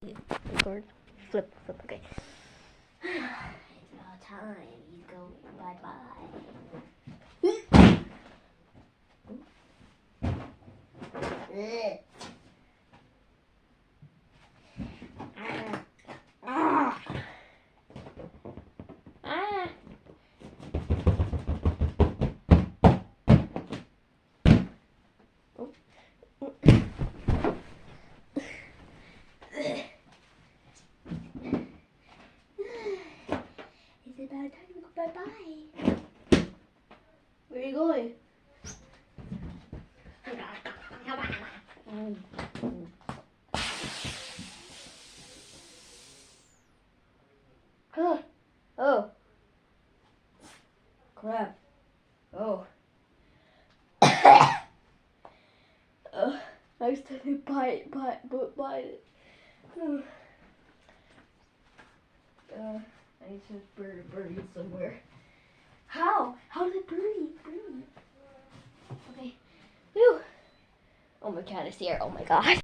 Record. Flip. Okay. It's about time you go bye-bye. It's about time to go bye-bye. Where are you going? Oh. Crap. Oh. I started bite it. I need to bury somewhere. How? How did it bury? Okay. Whew. Oh, my cat is here. Oh my god.